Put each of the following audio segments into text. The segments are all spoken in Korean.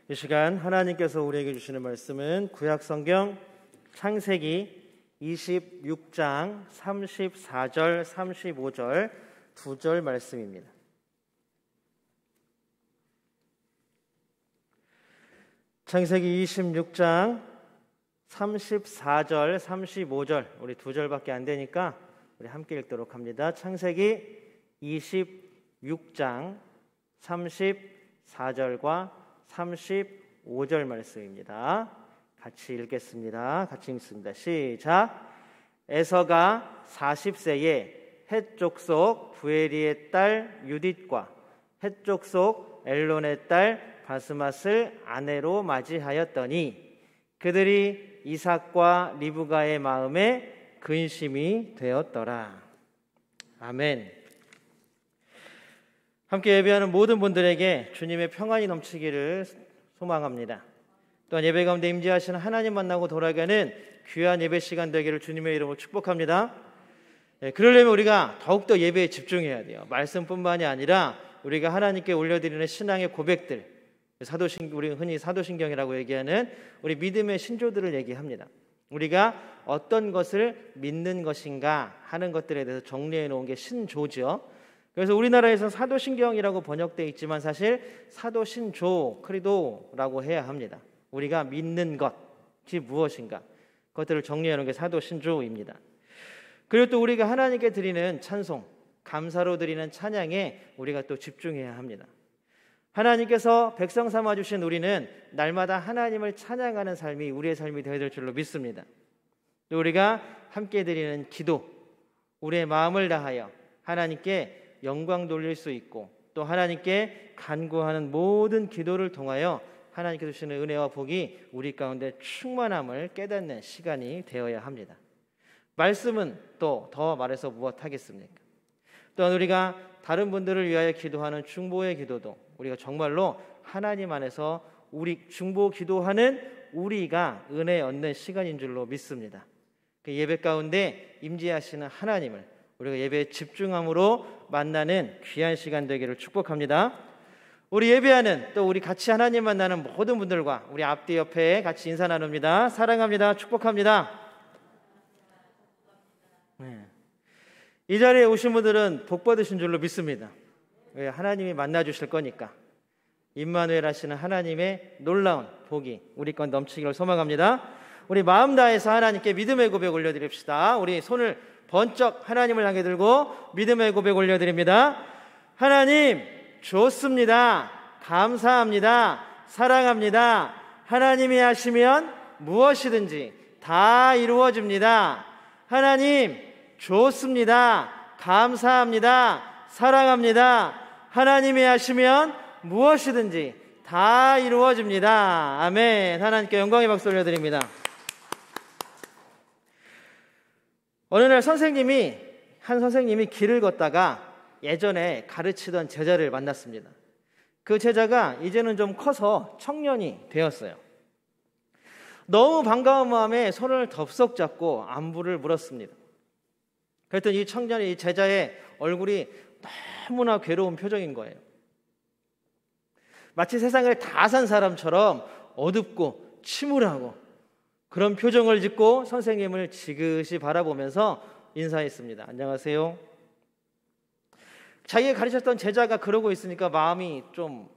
이 시간 하나님께서 우리에게 주시는 말씀은 구약성경 창세기 26장 34절 35절 2절 말씀입니다. 창세기 26장 34절 35절 우리 2절밖에 안 되니까 우리 함께 읽도록 합니다. 창세기 26장 34절과 35절 말씀입니다. 같이 읽겠습니다. 같이 읽습니다. 시작. 에서가 40세에 헷 족속 부에리의 딸 유딧과 헷 족속 엘론의 딸 바스맛을 아내로 맞이하였더니 그들이 이삭과 리브가의 마음에 근심이 되었더라. 아멘. 함께 예배하는 모든 분들에게 주님의 평안이 넘치기를 소망합니다. 또한 예배 가운데 임재하시는 하나님 만나고 돌아가는 귀한 예배 시간 되기를 주님의 이름으로 축복합니다. 그러려면 우리가 더욱더 예배에 집중해야 돼요. 말씀뿐만이 아니라 우리가 하나님께 올려드리는 신앙의 고백들, 우리 흔히 사도신경이라고 얘기하는 우리 믿음의 신조들을 얘기합니다. 우리가 어떤 것을 믿는 것인가 하는 것들에 대해서 정리해 놓은 게 신조죠. 그래서 우리나라에서는 사도신경이라고 번역되어 있지만 사실 사도신조, 크리도라고 해야 합니다. 우리가 믿는 것이 무엇인가 그것들을 정리해 놓은 게 사도신조입니다. 그리고 또 우리가 하나님께 드리는 찬송, 감사로 드리는 찬양에 우리가 또 집중해야 합니다. 하나님께서 백성 삼아주신 우리는 날마다 하나님을 찬양하는 삶이 우리의 삶이 되어야 될 줄로 믿습니다. 또 우리가 함께 드리는 기도, 우리의 마음을 다하여 하나님께 영광 돌릴 수 있고 또 하나님께 간구하는 모든 기도를 통하여 하나님께서 주시는 은혜와 복이 우리 가운데 충만함을 깨닫는 시간이 되어야 합니다. 말씀은 또 더 말해서 무엇하겠습니까? 또한 우리가 다른 분들을 위하여 기도하는 중보의 기도도 우리가 정말로 하나님 안에서 우리 중보 기도하는 우리가 은혜 얻는 시간인 줄로 믿습니다. 그 예배 가운데 임재하시는 하나님을 우리가 예배에 집중함으로 만나는 귀한 시간 되기를 축복합니다. 우리 예배하는 또 우리 같이 하나님 만나는 모든 분들과 우리 앞뒤 옆에 같이 인사 나눕니다. 사랑합니다. 축복합니다. 이 자리에 오신 분들은 복 받으신 줄로 믿습니다. 왜? 하나님이 만나주실 거니까. 임마누엘 하시는 하나님의 놀라운 복이 우리 건 넘치기를 소망합니다. 우리 마음 다해서 하나님께 믿음의 고백 올려드립시다. 우리 손을 번쩍 하나님을 향해 들고 믿음의 고백 올려드립니다. 하나님 좋습니다. 감사합니다. 사랑합니다. 하나님이 하시면 무엇이든지 다 이루어집니다. 하나님 좋습니다. 감사합니다. 사랑합니다. 하나님이 하시면 무엇이든지 다 이루어집니다. 아멘. 하나님께 영광의 박수 올려드립니다. 어느 날 한 선생님이 길을 걷다가 예전에 가르치던 제자를 만났습니다. 그 제자가 이제는 좀 커서 청년이 되었어요. 너무 반가운 마음에 손을 덥석 잡고 안부를 물었습니다. 그랬더니 이 청년이 이 제자의 얼굴이 너무나 괴로운 표정인 거예요. 마치 세상을 다 산 사람처럼 어둡고 침울하고 그런 표정을 짓고 선생님을 지그시 바라보면서 인사했습니다. 안녕하세요. 자기가 가르쳤던 제자가 그러고 있으니까 마음이 좀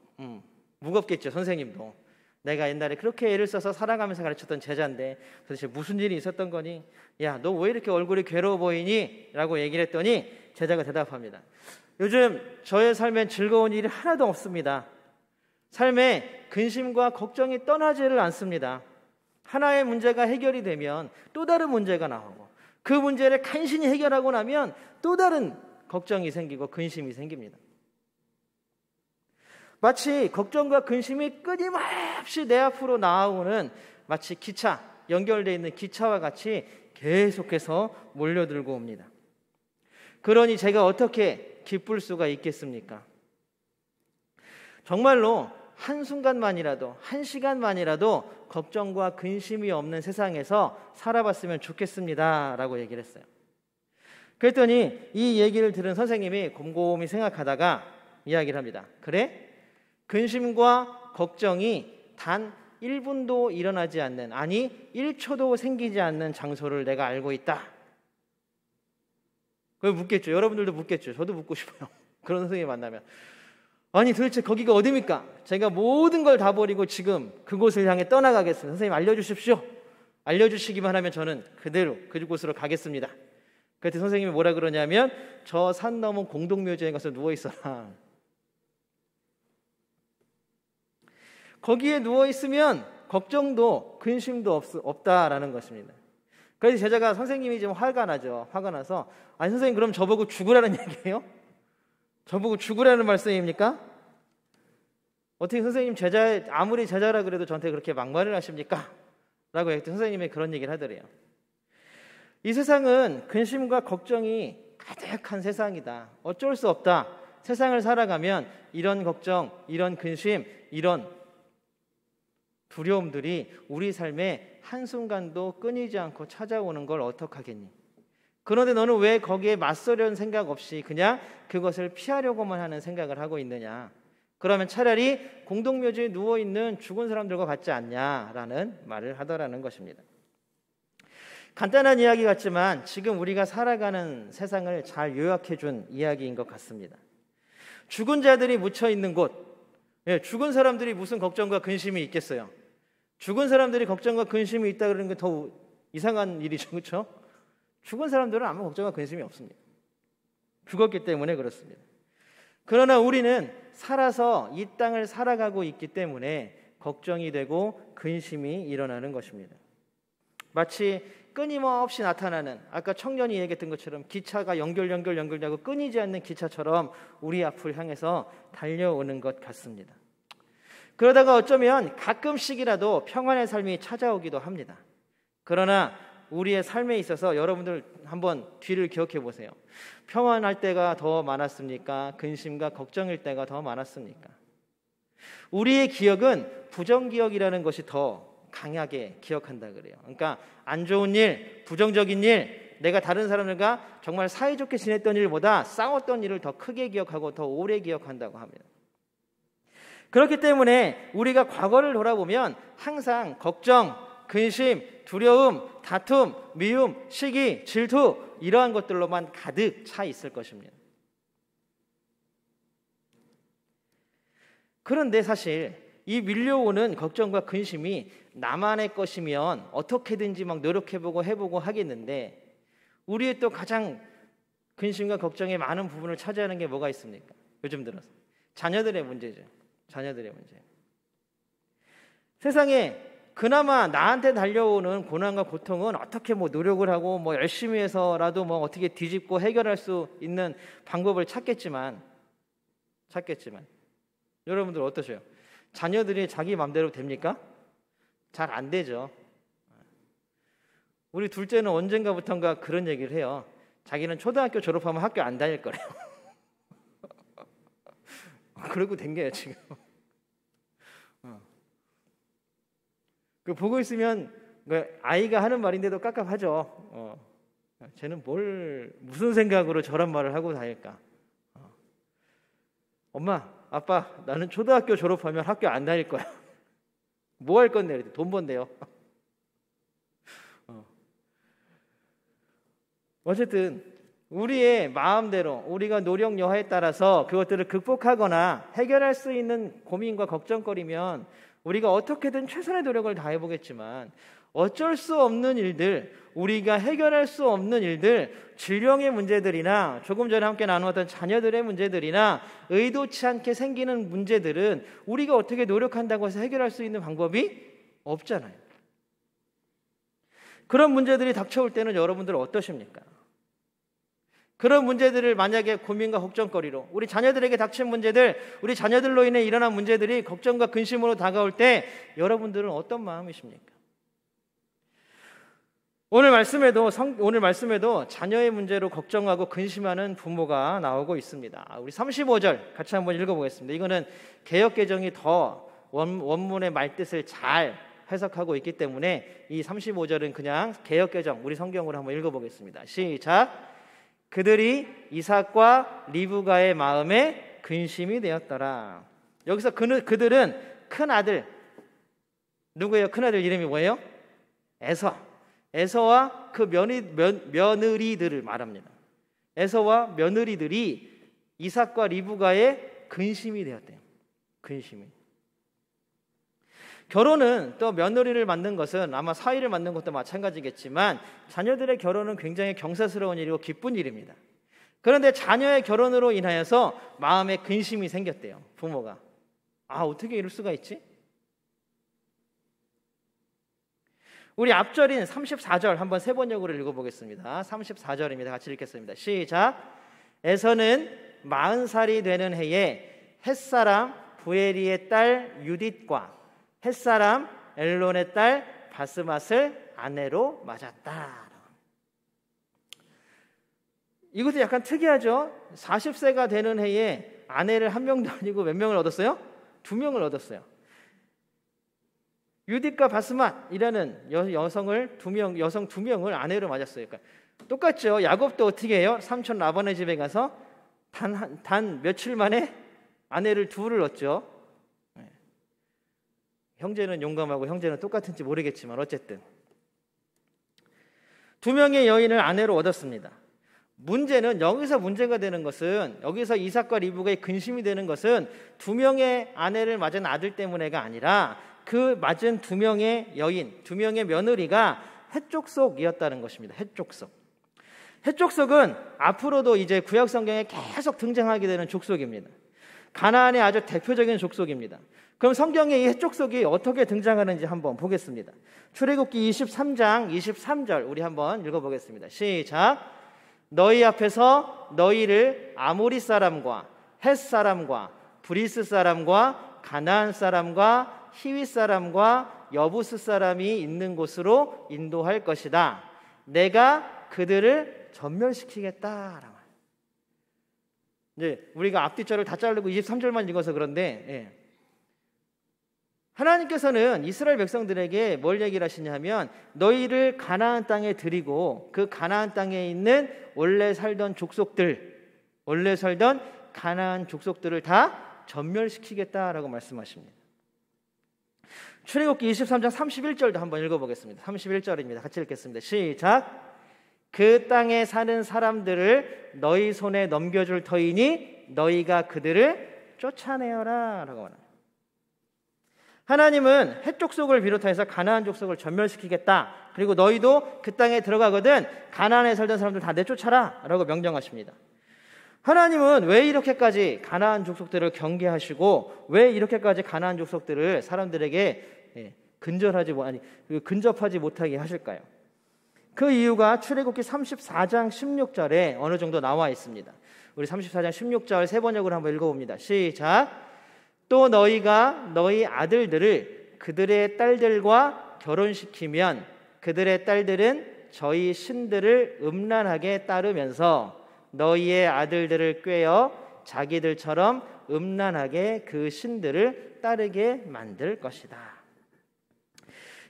무겁겠죠. 선생님도 내가 옛날에 그렇게 애를 써서 사랑하면서 가르쳤던 제자인데 도대체 무슨 일이 있었던 거니? 야, 너 왜 이렇게 얼굴이 괴로워 보이니? 라고 얘기를 했더니 제자가 대답합니다. 요즘 저의 삶엔 즐거운 일이 하나도 없습니다. 삶에 근심과 걱정이 떠나지를 않습니다. 하나의 문제가 해결이 되면 또 다른 문제가 나오고 그 문제를 간신히 해결하고 나면 또 다른 걱정이 생기고 근심이 생깁니다. 마치 걱정과 근심이 끊임없이 내 앞으로 나오는 마치 기차, 연결되어 있는 기차와 같이 계속해서 몰려들고 옵니다. 그러니 제가 어떻게 기쁠 수가 있겠습니까? 정말로 한순간만이라도, 한 시간만이라도 걱정과 근심이 없는 세상에서 살아봤으면 좋겠습니다 라고 얘기를 했어요. 그랬더니 이 얘기를 들은 선생님이 곰곰이 생각하다가 이야기를 합니다. 그래? 근심과 걱정이 단 1분도 일어나지 않는, 아니 1초도 생기지 않는 장소를 내가 알고 있다. 그걸 묻겠죠. 여러분들도 묻겠죠. 저도 묻고 싶어요. 그런 선생님 만나면 아니 도대체 거기가 어디입니까? 제가 모든 걸 다 버리고 지금 그곳을 향해 떠나가겠습니다. 선생님 알려주십시오. 알려주시기만 하면 저는 그대로 그곳으로 가겠습니다. 그때 선생님이 뭐라 그러냐면 저 산 넘은 공동묘지에 가서 누워있어라. 거기에 누워있으면 걱정도 근심도 없다라는 것입니다. 그래서 제자가 선생님이 좀 화가 나죠. 화가 나서 아니 선생님 그럼 저보고 죽으라는 얘기예요? 저보고 죽으라는 말씀입니까? 어떻게 선생님 아무리 제자라 그래도 저한테 그렇게 막말을 하십니까? 라고 했더니 선생님이 그런 얘기를 하더래요. 이 세상은 근심과 걱정이 가득한 세상이다. 어쩔 수 없다. 세상을 살아가면 이런 걱정, 이런 근심, 이런 두려움들이 우리 삶에 한순간도 끊이지 않고 찾아오는 걸 어떡하겠니? 그런데 너는 왜 거기에 맞서려는 생각 없이 그냥 그것을 피하려고만 하는 생각을 하고 있느냐? 그러면 차라리 공동묘지에 누워있는 죽은 사람들과 같지 않냐라는 말을 하더라는 것입니다. 간단한 이야기 같지만 지금 우리가 살아가는 세상을 잘 요약해 준 이야기인 것 같습니다. 죽은 자들이 묻혀있는 곳, 죽은 사람들이 무슨 걱정과 근심이 있겠어요? 죽은 사람들이 걱정과 근심이 있다 그러는 게 더 이상한 일이죠. 그렇죠? 죽은 사람들은 아무 걱정과 근심이 없습니다. 죽었기 때문에 그렇습니다. 그러나 우리는 살아서 이 땅을 살아가고 있기 때문에 걱정이 되고 근심이 일어나는 것입니다. 마치 끊임없이 나타나는 아까 청년이 얘기했던 것처럼 기차가 연결되고 끊이지 않는 기차처럼 우리 앞을 향해서 달려오는 것 같습니다. 그러다가 어쩌면 가끔씩이라도 평안의 삶이 찾아오기도 합니다. 그러나 우리의 삶에 있어서 여러분들 한번 뒤를 기억해 보세요. 평안할 때가 더 많았습니까? 근심과 걱정일 때가 더 많았습니까? 우리의 기억은 부정기억이라는 것이 더 강하게 기억한다 그래요. 그러니까 안 좋은 일, 부정적인 일, 내가 다른 사람들과 정말 사이좋게 지냈던 일보다 싸웠던 일을 더 크게 기억하고 더 오래 기억한다고 합니다. 그렇기 때문에 우리가 과거를 돌아보면 항상 걱정, 근심, 두려움, 다툼, 미움, 시기, 질투 이러한 것들로만 가득 차 있을 것입니다. 그런데 사실 이 밀려오는 걱정과 근심이 나만의 것이면 어떻게든지 막 노력해보고 해보고 하겠는데 우리의 또 가장 근심과 걱정의 많은 부분을 차지하는 게 뭐가 있습니까? 요즘 들어서 자녀들의 문제죠. 자녀들의 문제. 세상에 그나마 나한테 달려오는 고난과 고통은 어떻게 노력을 하고 열심히 해서라도 어떻게 뒤집고 해결할 수 있는 방법을 찾겠지만 여러분들 어떠세요? 자녀들이 자기 마음대로 됩니까? 잘 안 되죠. 우리 둘째는 언젠가부턴가 그런 얘기를 해요. 자기는 초등학교 졸업하면 학교 안 다닐 거래요. 그러고 댕겨요 지금. 그 보고 있으면 아이가 하는 말인데도 깝깝하죠. 쟤는 무슨 생각으로 저런 말을 하고 다닐까? 엄마, 아빠, 나는 초등학교 졸업하면 학교 안 다닐 거야. 뭐 할 건데? 돈 번대요. 어쨌든 우리의 마음대로 우리가 노력 여하에 따라서 그것들을 극복하거나 해결할 수 있는 고민과 걱정거리면 우리가 어떻게든 최선의 노력을 다해보겠지만 어쩔 수 없는 일들, 우리가 해결할 수 없는 일들, 질병의 문제들이나 조금 전에 함께 나누었던 자녀들의 문제들이나 의도치 않게 생기는 문제들은 우리가 어떻게 노력한다고 해서 해결할 수 있는 방법이 없잖아요. 그런 문제들이 닥쳐올 때는 여러분들 어떠십니까? 그런 문제들을 만약에 고민과 걱정거리로 우리 자녀들에게 닥친 문제들, 우리 자녀들로 인해 일어난 문제들이 걱정과 근심으로 다가올 때 여러분들은 어떤 마음이십니까? 오늘 말씀에도 자녀의 문제로 걱정하고 근심하는 부모가 나오고 있습니다. 우리 35절 같이 한번 읽어보겠습니다. 이거는 개역개정이 더 원문의 말뜻을 잘 해석하고 있기 때문에 이 35절은 그냥 개역개정 우리 성경으로 한번 읽어보겠습니다. 시작. 그들이 이삭과 리브가의 마음에 근심이 되었더라. 여기서 그들은 큰 아들 누구예요? 큰아들 이름이 뭐예요? 에서. 에서와 그 며느리들을 말합니다. 에서와 며느리들이 이삭과 리브가의 근심이 되었대요. 근심이. 결혼은 또 며느리를 만든 것은 아마 사위를 만든 것도 마찬가지겠지만 자녀들의 결혼은 굉장히 경사스러운 일이고 기쁜 일입니다. 그런데 자녀의 결혼으로 인하여서 마음에 근심이 생겼대요. 부모가. 어떻게 이럴 수가 있지? 우리 앞절인 34절 한번 세 번역으로 읽어보겠습니다. 34절입니다. 같이 읽겠습니다. 시작. 에서는 40살이 되는 해에 햇사람 부에리의 딸 유딧과 햇사람 엘론의 딸 바스맛을 아내로 맞았다. 이것도 약간 특이하죠. 40세가 되는 해에 아내를 한 명도 아니고 몇 명을 얻었어요? 2명을 얻었어요. 유딧과 바스맛이라는 여성 2명을 아내로 맞았어요. 그러니까 똑같죠. 야곱도 어떻게 해요? 삼촌 라반의 집에 가서 단 며칠 만에 아내를 2를 얻죠. 형제는 용감하고 형제는 똑같은지 모르겠지만 어쨌든 2명의 여인을 아내로 얻었습니다. 문제는 여기서 문제가 되는 것은 여기서 이삭과 리브가의 근심이 되는 것은 2명의 아내를 맞은 아들 때문에가 아니라 그 맞은 2명의 여인, 2명의 며느리가 헷족속이었다는 것입니다. 헷족속. 헷족속은 앞으로도 이제 구약 성경에 계속 등장하게 되는 족속입니다. 가나안의 아주 대표적인 족속입니다. 그럼 성경에 이 헷족속이 어떻게 등장하는지 한번 보겠습니다. 출애굽기 23장 23절 우리 한번 읽어보겠습니다. 시작. 너희 앞에서 너희를 아모리 사람과 헷 사람과 브리스 사람과 가나안 사람과 히윗 사람과 여부스 사람이 있는 곳으로 인도할 것이다. 내가 그들을 전멸시키겠다. 이제 우리가 앞뒤절을 다 자르고 23절만 읽어서 그런데 하나님께서는 이스라엘 백성들에게 뭘 얘기를 하시냐면 너희를 가나안 땅에 드리고 그 가나안 땅에 있는 원래 살던 가나안 족속들을 다 전멸시키겠다라고 말씀하십니다. 출애굽기 23장 31절도 한번 읽어보겠습니다. 31절입니다. 같이 읽겠습니다. 시작. 그 땅에 사는 사람들을 너희 손에 넘겨줄 터이니 너희가 그들을 쫓아내어라 라고 말합니다. 하나님은 헷 족속을 비롯해서 가나안 족속을 전멸시키겠다. 그리고 너희도 그 땅에 들어가거든 가나안에 살던 사람들 다 내쫓아라 라고 명령하십니다. 하나님은 왜 이렇게까지 가나안 족속들을 경계하시고 왜 이렇게까지 가나안 족속들을 사람들에게 근접하지 못하게 하실까요? 그 이유가 출애굽기 34장 16절에 어느 정도 나와 있습니다. 우리 34장 16절 세 번역으로 한번 읽어봅니다. 시작. 또 너희가 너희 아들들을 그들의 딸들과 결혼시키면 그들의 딸들은 저희 신들을 음란하게 따르면서 너희의 아들들을 꾀어 자기들처럼 음란하게 그 신들을 따르게 만들 것이다.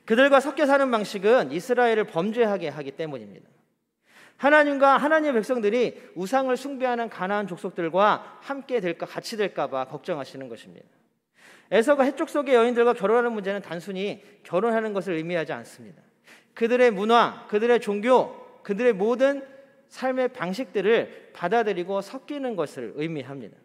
그들과 섞여 사는 방식은 이스라엘을 범죄하게 하기 때문입니다. 하나님과 하나님의 백성들이 우상을 숭배하는 가나안 족속들과 함께 될까 같이 될까 봐 걱정하시는 것입니다. 에서가 헷 족속의 여인들과 결혼하는 문제는 단순히 결혼하는 것을 의미하지 않습니다. 그들의 문화, 그들의 종교, 그들의 모든 삶의 방식들을 받아들이고 섞이는 것을 의미합니다.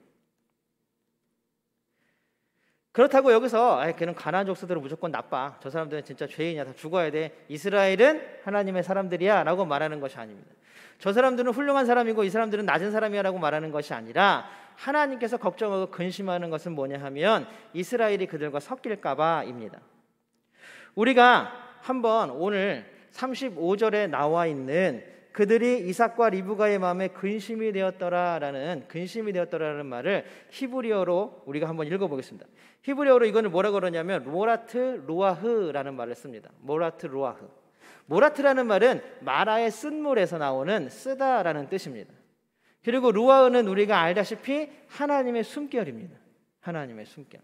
그렇다고 여기서 걔는 가나안 족속들은 무조건 나빠, 저 사람들은 진짜 죄인이야, 다 죽어야 돼, 이스라엘은 하나님의 사람들이야 라고 말하는 것이 아닙니다. 저 사람들은 훌륭한 사람이고 이 사람들은 낮은 사람이야 라고 말하는 것이 아니라 하나님께서 걱정하고 근심하는 것은 뭐냐 하면 이스라엘이 그들과 섞일까 봐입니다. 우리가 한번 오늘 35절에 나와 있는 그들이 이삭과 리브가의 마음에 근심이 되었더라라는 말을 히브리어로 우리가 한번 읽어보겠습니다. 히브리어로 이거는 뭐라고 그러냐면 모라트 루아흐라는 말을 씁니다. 모라트 루아흐. 모라트라는 말은 마라의 쓴물에서 나오는 쓰다라는 뜻입니다. 그리고 루아흐는 우리가 알다시피 하나님의 숨결입니다. 하나님의 숨결.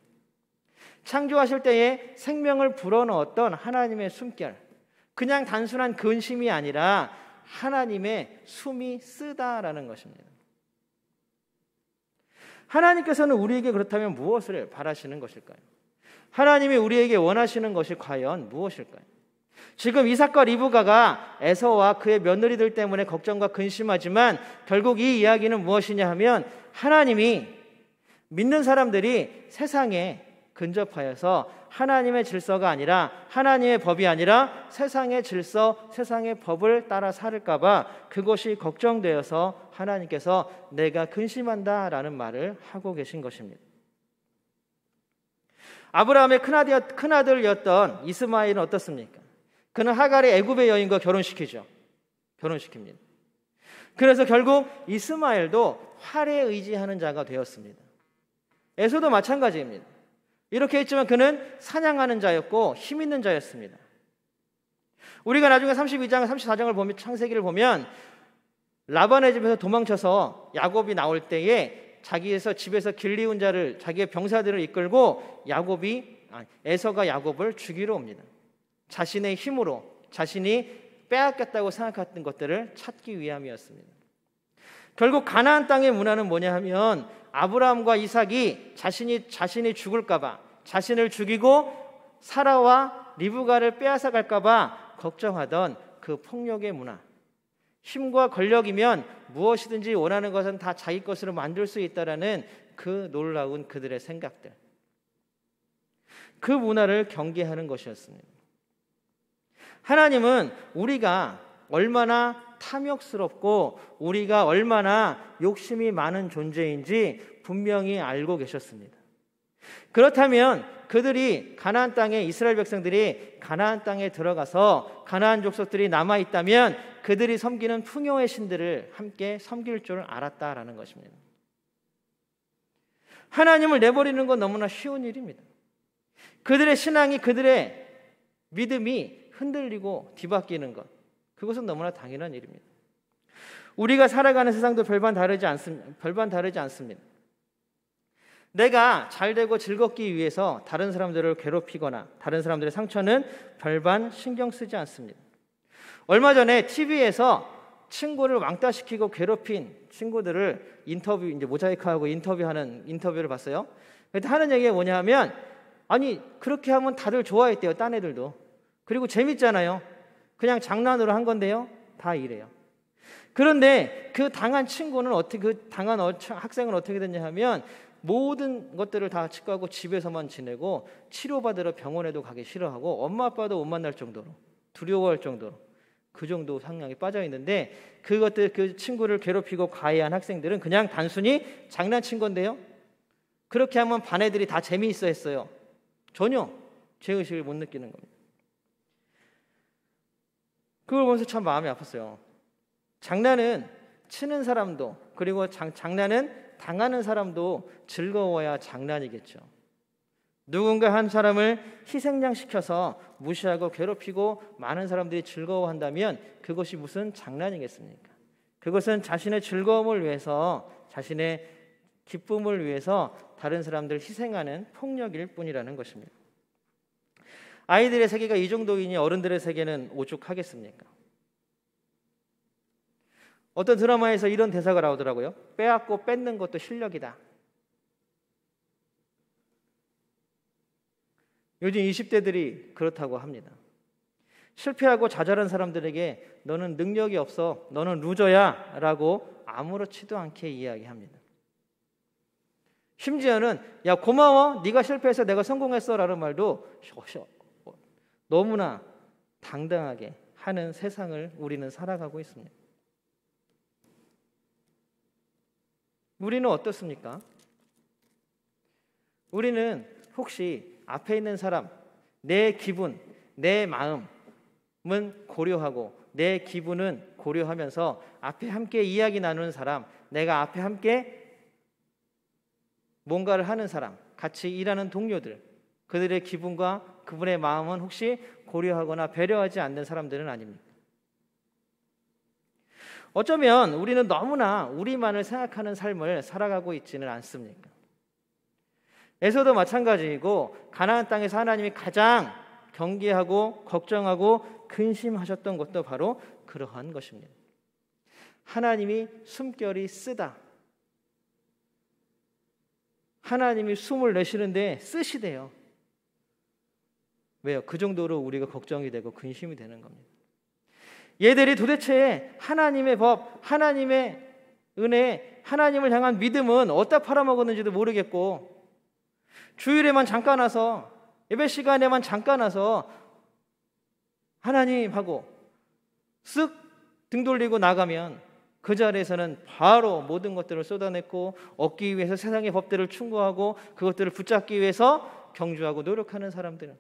창조하실 때에 생명을 불어넣었던 하나님의 숨결. 그냥 단순한 근심이 아니라 하나님의 숨이 쓰다라는 것입니다. 하나님께서는 우리에게 그렇다면 무엇을 바라시는 것일까요? 하나님이 우리에게 원하시는 것이 과연 무엇일까요? 지금 이삭과 리브가가 에서와 그의 며느리들 때문에 걱정과 근심하지만 결국 이 이야기는 무엇이냐 하면 하나님이 믿는 사람들이 세상에 근접하여서 하나님의 질서가 아니라 하나님의 법이 아니라 세상의 질서, 세상의 법을 따라 살을까 봐 그것이 걱정되어서 하나님께서 내가 근심한다라는 말을 하고 계신 것입니다. 아브라함의 큰아들이었던 이스마엘은 어떻습니까? 그는 하갈의 애굽의 여인과 결혼시키죠. 결혼시킵니다. 그래서 결국 이스마엘도 활에 의지하는 자가 되었습니다. 에서도 마찬가지입니다. 이렇게 했지만 그는 사냥하는 자였고 힘 있는 자였습니다. 우리가 나중에 32장, 34장을 보면 창세기를 보면 라반의 집에서 도망쳐서 야곱이 나올 때에 자기에서 집에서 길리운 자를 자기의 병사들을 이끌고 에서가 야곱을 죽이러 옵니다. 자신의 힘으로 자신이 빼앗겼다고 생각했던 것들을 찾기 위함이었습니다. 결국 가나안 땅의 문화는 뭐냐 하면 아브라함과 이삭이 자신이 죽을까 봐 자신을 죽이고 사라와 리브가를 빼앗아 갈까 봐 걱정하던 그 폭력의 문화. 힘과 권력이면 무엇이든지 원하는 것은 다 자기 것으로 만들 수 있다라는 그 놀라운 그들의 생각들. 그 문화를 경계하는 것이었습니다. 하나님은 우리가 얼마나 탐욕스럽고 우리가 얼마나 욕심이 많은 존재인지 분명히 알고 계셨습니다. 그렇다면 그들이 가나안 땅에 이스라엘 백성들이 가나안 땅에 들어가서 가나안 족속들이 남아있다면 그들이 섬기는 풍요의 신들을 함께 섬길 줄 알았다라는 것입니다. 하나님을 내버리는 건 너무나 쉬운 일입니다. 그들의 신앙이 그들의 믿음이 흔들리고 뒤바뀌는 것, 그것은 너무나 당연한 일입니다. 우리가 살아가는 세상도 별반 다르지 않습니다. 내가 잘되고 즐겁기 위해서 다른 사람들을 괴롭히거나 다른 사람들의 상처는 별반 신경 쓰지 않습니다. 얼마 전에 TV에서 친구를 왕따시키고 괴롭힌 친구들을 이제 모자이크하고 인터뷰하는 인터뷰를 봤어요. 그때 하는 얘기가 뭐냐 하면 아니 그렇게 하면 다들 좋아했대요. 딴 애들도. 그리고 재밌잖아요. 그냥 장난으로 한 건데요. 다 이래요. 그런데 그 당한 친구는 당한 학생은 어떻게 됐냐 하면 모든 것들을 다 치과하고 집에서만 지내고 치료받으러 병원에도 가기 싫어하고 엄마 아빠도 못 만날 정도로 두려워할 정도로 그 정도 상황에 빠져 있는데 그 친구를 괴롭히고 가해한 학생들은 그냥 단순히 장난친 건데요. 그렇게 하면 반 애들이 다 재미있어 했어요. 전혀 죄의식을 못 느끼는 겁니다. 그걸 보면서 참 마음이 아팠어요. 장난은 치는 사람도 그리고 장난은 당하는 사람도 즐거워야 장난이겠죠. 누군가 한 사람을 희생양시켜서 무시하고 괴롭히고 많은 사람들이 즐거워한다면 그것이 무슨 장난이겠습니까? 그것은 자신의 즐거움을 위해서 자신의 기쁨을 위해서 다른 사람들을 희생하는 폭력일 뿐이라는 것입니다. 아이들의 세계가 이 정도이니 어른들의 세계는 오죽하겠습니까? 어떤 드라마에서 이런 대사가 나오더라고요. 빼앗고 뺏는 것도 실력이다. 요즘 20대들이 그렇다고 합니다. 실패하고 자잘한 사람들에게 너는 능력이 없어, 너는 루저야 라고 아무렇지도 않게 이야기합니다. 심지어는 야 고마워, 네가 실패해서 내가 성공했어 라는 말도 너무나 당당하게 하는 세상을 우리는 살아가고 있습니다. 우리는 어떻습니까? 우리는 혹시 앞에 있는 사람, 내 기분, 내 마음은 고려하고 내 기분은 고려하면서 앞에 함께 이야기 나누는 사람, 내가 앞에 함께 뭔가를 하는 사람, 같이 일하는 동료들, 그들의 기분과 그분의 마음은 혹시 고려하거나 배려하지 않는 사람들은 아닙니까? 어쩌면 우리는 너무나 우리만을 생각하는 삶을 살아가고 있지는 않습니까? 에서도 마찬가지이고 가나안 땅에서 하나님이 가장 경계하고 걱정하고 근심하셨던 것도 바로 그러한 것입니다. 하나님이 숨결이 쓰다. 하나님이 숨을 내쉬는데 쓰시대요. 왜요? 그 정도로 우리가 걱정이 되고 근심이 되는 겁니다. 얘들이 도대체 하나님의 법, 하나님의 은혜, 하나님을 향한 믿음은 어디다 팔아먹었는지도 모르겠고, 주일에만 잠깐 와서, 예배 시간에만 잠깐 와서 하나님하고 쓱 등 돌리고 나가면 그 자리에서는 바로 모든 것들을 쏟아냈고 얻기 위해서 세상의 법들을 충고하고 그것들을 붙잡기 위해서 경주하고 노력하는 사람들은,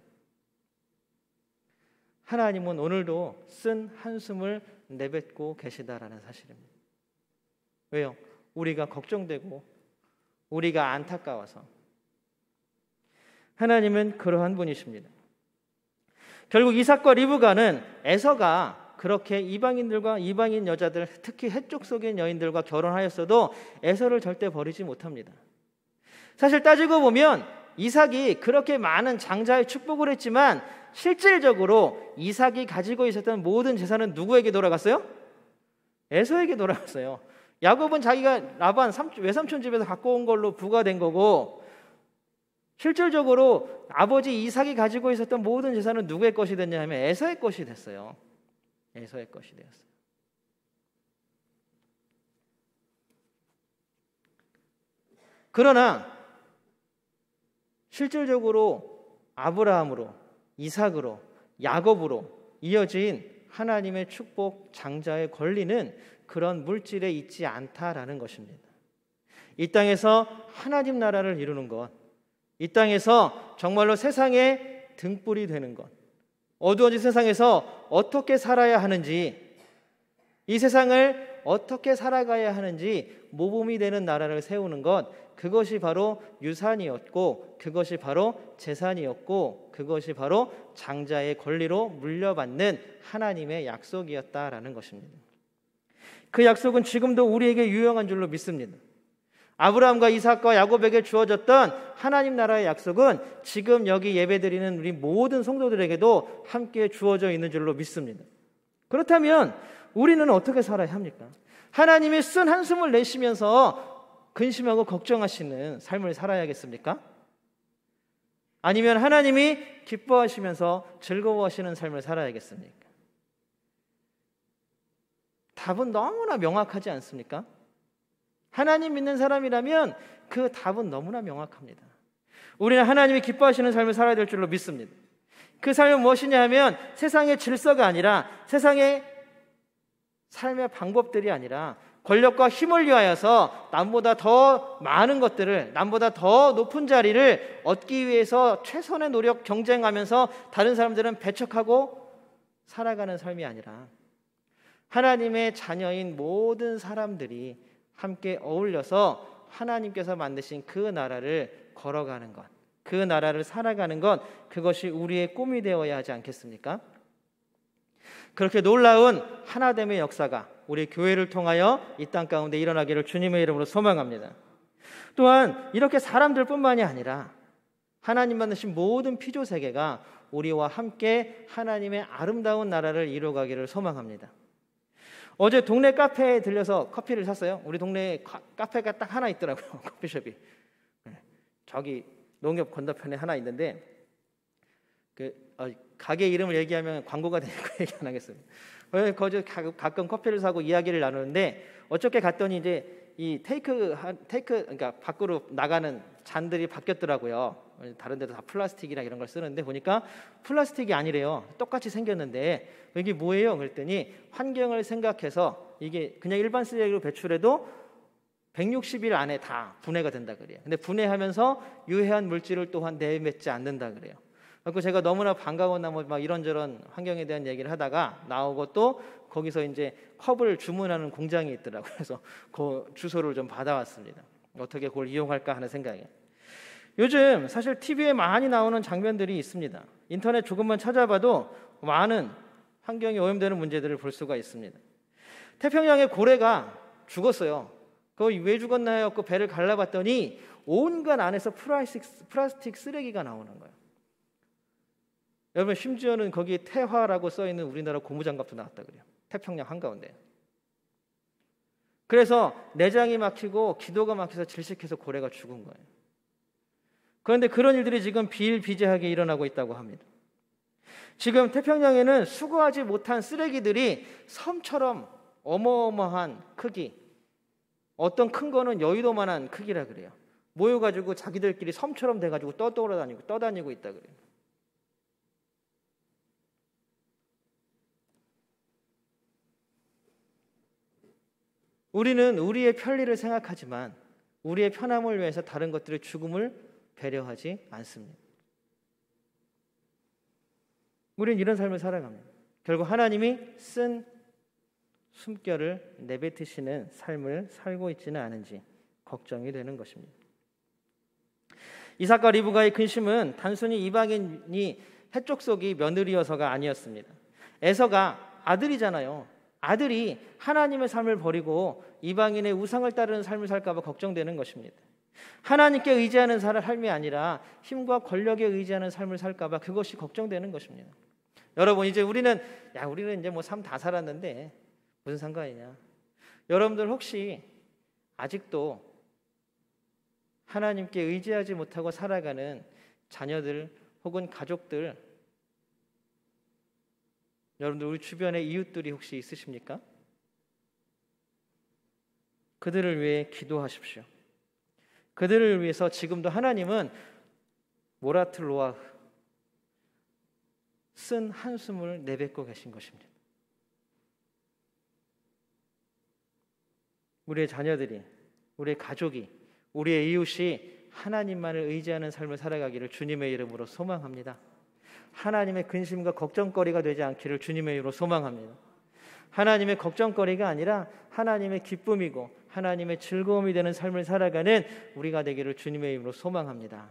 하나님은 오늘도 쓴 한숨을 내뱉고 계시다라는 사실입니다. 왜요? 우리가 걱정되고 우리가 안타까워서. 하나님은 그러한 분이십니다. 결국 이삭과 리브가는 에서가 그렇게 이방인들과 이방인 여자들, 특히 해쪽 속인 여인들과 결혼하였어도 에서를 절대 버리지 못합니다. 사실 따지고 보면 이삭이 그렇게 많은 장자의 축복을 했지만 실질적으로 이삭이 가지고 있었던 모든 재산은 누구에게 돌아갔어요? 에서에게 돌아갔어요. 야곱은 자기가 라반 외삼촌 집에서 갖고 온 걸로 부가 된 거고, 실질적으로 아버지 이삭이 가지고 있었던 모든 재산은 누구의 것이 됐냐 하면 에서의 것이 됐어요. 에서의 것이 되었어요. 그러나 실질적으로 아브라함으로, 이삭으로, 야곱으로 이어진 하나님의 축복, 장자의 권리는 그런 물질에 있지 않다라는 것입니다. 이 땅에서 하나님 나라를 이루는 것, 이 땅에서 정말로 세상의 등불이 되는 것, 어두워진 세상에서 어떻게 살아야 하는지, 이 세상을 어떻게 살아가야 하는지 모범이 되는 나라를 세우는 것, 그것이 바로 유산이었고, 그것이 바로 재산이었고, 그것이 바로 장자의 권리로 물려받는 하나님의 약속이었다라는 것입니다. 그 약속은 지금도 우리에게 유용한 줄로 믿습니다. 아브라함과 이삭과 야곱에게 주어졌던 하나님 나라의 약속은 지금 여기 예배드리는 우리 모든 성도들에게도 함께 주어져 있는 줄로 믿습니다. 그렇다면 우리는 어떻게 살아야 합니까? 하나님이 쓴 한숨을 내쉬면서 근심하고 걱정하시는 삶을 살아야겠습니까? 아니면 하나님이 기뻐하시면서 즐거워하시는 삶을 살아야겠습니까? 답은 너무나 명확하지 않습니까? 하나님 믿는 사람이라면 그 답은 너무나 명확합니다. 우리는 하나님이 기뻐하시는 삶을 살아야 될 줄로 믿습니다. 그 삶은 무엇이냐 하면 세상의 질서가 아니라, 세상의 삶의 방법들이 아니라 권력과 힘을 위하여서 남보다 더 많은 것들을, 남보다 더 높은 자리를 얻기 위해서 최선의 노력, 경쟁하면서 다른 사람들은 배척하고 살아가는 삶이 아니라, 하나님의 자녀인 모든 사람들이 함께 어울려서 하나님께서 만드신 그 나라를 걸어가는 것, 그 나라를 살아가는 것, 그것이 우리의 꿈이 되어야 하지 않겠습니까? 그렇게 놀라운 하나됨의 역사가 우리 교회를 통하여 이 땅 가운데 일어나기를 주님의 이름으로 소망합니다. 또한 이렇게 사람들뿐만이 아니라 하나님 만드신 모든 피조 세계가 우리와 함께 하나님의 아름다운 나라를 이루어가기를 소망합니다. 어제 동네 카페에 들려서 커피를 샀어요. 우리 동네에 카페가 딱 하나 있더라고요. 커피숍이. 저기 농협 건너편에 하나 있는데, 가게 이름을 얘기하면 광고가 되니까 얘기 안 하겠습니다. 거기서 가끔 커피를 사고 이야기를 나누는데, 어저께 갔더니 이제 이 테이크 그러니까 밖으로 나가는 잔들이 바뀌었더라고요. 다른 데도 다 플라스틱이나 이런 걸 쓰는데 보니까 플라스틱이 아니래요. 똑같이 생겼는데 이게 뭐예요? 그랬더니 환경을 생각해서 이게 그냥 일반 쓰레기로 배출해도 160일 안에 다 분해가 된다 그래요. 근데 분해하면서 유해한 물질을 또한 내뱉지 않는다 그래요. 그래서 제가 너무나 반가웠나 막 이런저런 환경에 대한 얘기를 하다가 나오고, 또 거기서 이제 컵을 주문하는 공장이 있더라고요. 그래서 그 주소를 좀 받아왔습니다. 어떻게 그걸 이용할까 하는 생각에. 요즘 사실 TV에 많이 나오는 장면들이 있습니다. 인터넷 조금만 찾아봐도 많은 환경이 오염되는 문제들을 볼 수가 있습니다. 태평양의 고래가 죽었어요. 그거 왜 죽었나 해서 배를 갈라봤더니 온갖 안에서 플라스틱 쓰레기가 나오는 거예요. 여러분, 심지어는 거기에 태화라고 써있는 우리나라 고무장갑도 나왔다 그래요. 태평양 한가운데. 그래서 내장이 막히고 기도가 막혀서 질식해서 고래가 죽은 거예요. 그런데 그런 일들이 지금 비일비재하게 일어나고 있다고 합니다. 지금 태평양에는 수거하지 못한 쓰레기들이 섬처럼 어마어마한 크기, 어떤 큰 거는 여의도만한 크기라 그래요. 모여가지고 자기들끼리 섬처럼 돼가지고 떠다니고 있다 그래요. 우리는 우리의 편리를 생각하지만 우리의 편함을 위해서 다른 것들의 죽음을 배려하지 않습니다. 우리는 이런 삶을 살아갑니다. 결국 하나님이 쓴 숨결을 내뱉으시는 삶을 살고 있지는 않은지 걱정이 되는 것입니다. 이삭과 리브가의 근심은 단순히 이방인이 해족속이 며느리여서가 아니었습니다. 에서가 아들이잖아요. 아들이 하나님의 삶을 버리고 이방인의 우상을 따르는 삶을 살까 봐 걱정되는 것입니다. 하나님께 의지하는 삶이 아니라 힘과 권력에 의지하는 삶을 살까 봐 그것이 걱정되는 것입니다. 여러분, 이제 우리는 이제 뭐 삶 다 살았는데 무슨 상관이냐? 여러분들 혹시 아직도 하나님께 의지하지 못하고 살아가는 자녀들 혹은 가족들, 여러분들 우리 주변에 이웃들이 혹시 있으십니까? 그들을 위해 기도하십시오. 그들을 위해서 지금도 하나님은 모라틀로아 쓴 한숨을 내뱉고 계신 것입니다. 우리의 자녀들이, 우리의 가족이, 우리의 이웃이 하나님만을 의지하는 삶을 살아가기를 주님의 이름으로 소망합니다. 하나님의 근심과 걱정거리가 되지 않기를 주님의 이름으로 소망합니다. 하나님의 걱정거리가 아니라 하나님의 기쁨이고 하나님의 즐거움이 되는 삶을 살아가는 우리가 되기를 주님의 이름으로 소망합니다.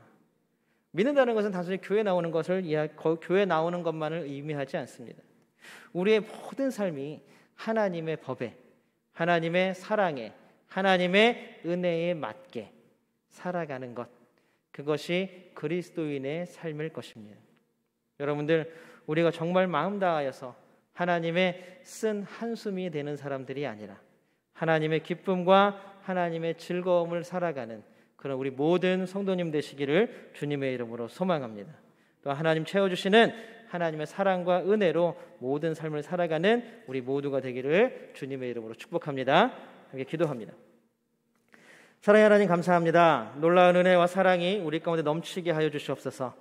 믿는다는 것은 단순히 교회 나오는 것만을 의미하지 않습니다. 우리의 모든 삶이 하나님의 법에, 하나님의 사랑에, 하나님의 은혜에 맞게 살아가는 것, 그것이 그리스도인의 삶일 것입니다. 여러분들, 우리가 정말 마음 다하여서 하나님의 쓴 한숨이 되는 사람들이 아니라 하나님의 기쁨과 하나님의 즐거움을 살아가는 그런 우리 모든 성도님 되시기를 주님의 이름으로 소망합니다. 또 하나님 채워주시는 하나님의 사랑과 은혜로 모든 삶을 살아가는 우리 모두가 되기를 주님의 이름으로 축복합니다. 함께 기도합니다. 사랑의 하나님, 감사합니다. 놀라운 은혜와 사랑이 우리 가운데 넘치게 하여 주시옵소서.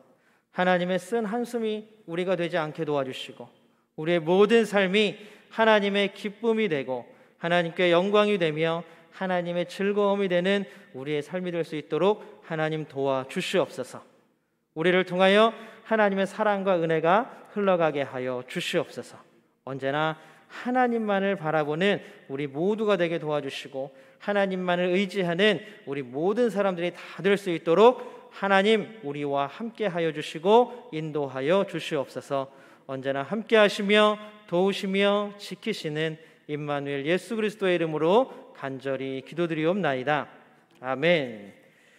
하나님의 쓴 한숨이 우리가 되지 않게 도와주시고 우리의 모든 삶이 하나님의 기쁨이 되고 하나님께 영광이 되며 하나님의 즐거움이 되는 우리의 삶이 될 수 있도록 하나님 도와주시옵소서. 우리를 통하여 하나님의 사랑과 은혜가 흘러가게 하여 주시옵소서. 언제나 하나님만을 바라보는 우리 모두가 되게 도와주시고 하나님만을 의지하는 우리 모든 사람들이 다 될 수 있도록 하나님 우리와 함께 하여 주시고 인도하여 주시옵소서. 언제나 함께 하시며 도우시며 지키시는 임마누엘 예수 그리스도의 이름으로 간절히 기도드리옵나이다. 아멘.